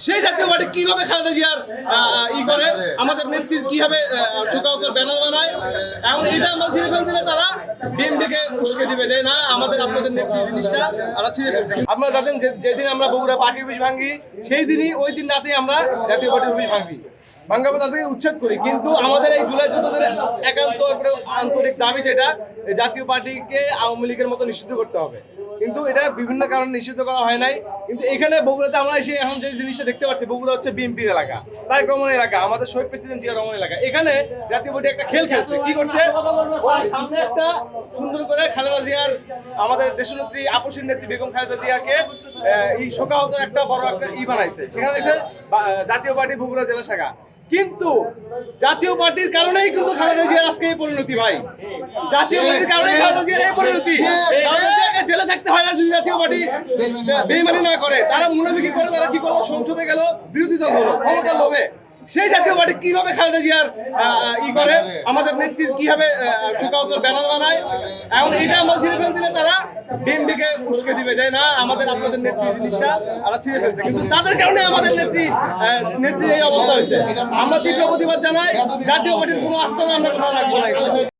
সেই জাতীয় পার্টি কিভাবে খালেদা জিয়ার ই করে, আমাদের নেত্রীর কিভাবে শোকাহতের ব্যানার বানায়। এখন এটা আমরা ছিঁড়ে ফেল দিলে তারা বিএনপিকে উস্কে দিবে যে না আমাদের আপনাদের নেত্রী জিনিসটা আমরা ছিঁড়ে ফেলছি। আপনারা জানেন যেদিন আমরা বগুড়া পার্টি অফিস ভাঙি সেই দিনই ওই দিন রাতে আমরা জাতীয় পার্টি অফিস ভাঙি, ভাঙ্গাবো তাদেরকে উচ্ছেদ করি। কিন্তু আমাদের এই জুলাই যোদ্ধাদের একান্ত আন্তরিক দাবি যেটা জাতীয় পার্টিকে আওয়ামী লীগের মতো নিষিদ্ধ করতে হবে, কিন্তু এটা বিভিন্ন কারণে নিষিদ্ধ করা হয় নাই। কিন্তু এখানে বগুড়াতে আমরা এসে এখন যে জিনিসটা দেখতে পাচ্ছি, বগুড়া হচ্ছে বিএনপির এলাকা, তারেক রহমান এলাকা, আমাদের শহীদ প্রেসিডেন্ট জিয়া রহমান এলাকা। এখানে জাতীয় পার্টি একটা খেল খেলছে, কি করছে, সামনে একটা সুন্দর করে খালেদা জিয়ার আমাদের দেশনেত্রী আপসীর নেত্রী বেগম খালেদা জিয়াকে এই শোকাহতের একটা বড় একটা বানাইছে। সেখানে দেখছে জাতীয় পার্টি বগুড়া জেলা শাখা। কিন্তু জাতীয় পার্টির কারণেই কিন্তু খালেদা জিয়ার আজকে এই পরিণতি ভাই, জাতীয় পার্টির কারণেই খালেদা জিয়ার এই পরিণতি। খালেদা জিয়াকে জেলে থাকতে হয় না যদি জাতীয় পার্টি বেইমানি না করে। তারা মুনাফিকি করে, তারা কি করলো, সংসদে গেল, বিরোধী দল হলো ক্ষমতার লোভে। সেই জাতীয় পার্টি কিভাবে খালেদা জিয়ার ই করে, আমাদের নেত্রীর কিভাবে শোকাহতের ব্যানার বানায়। এখন এটা আমরা ছিঁড়ে ফেল দিলে তারা বিএনপিকে উস্কে দিবে যে না আমাদের আপনাদের নেত্রী জিনিসটা আমরা ছিঁড়ে ফেলছে। কিন্তু তাদের কারণে আমাদের নেত্রী এই অবস্থা হয়েছে। আমরা তীব্র প্রতিবাদ জানাই, জাতীয় পার্টির কোনো আস্থা আমরা কোথাও রাখবো না।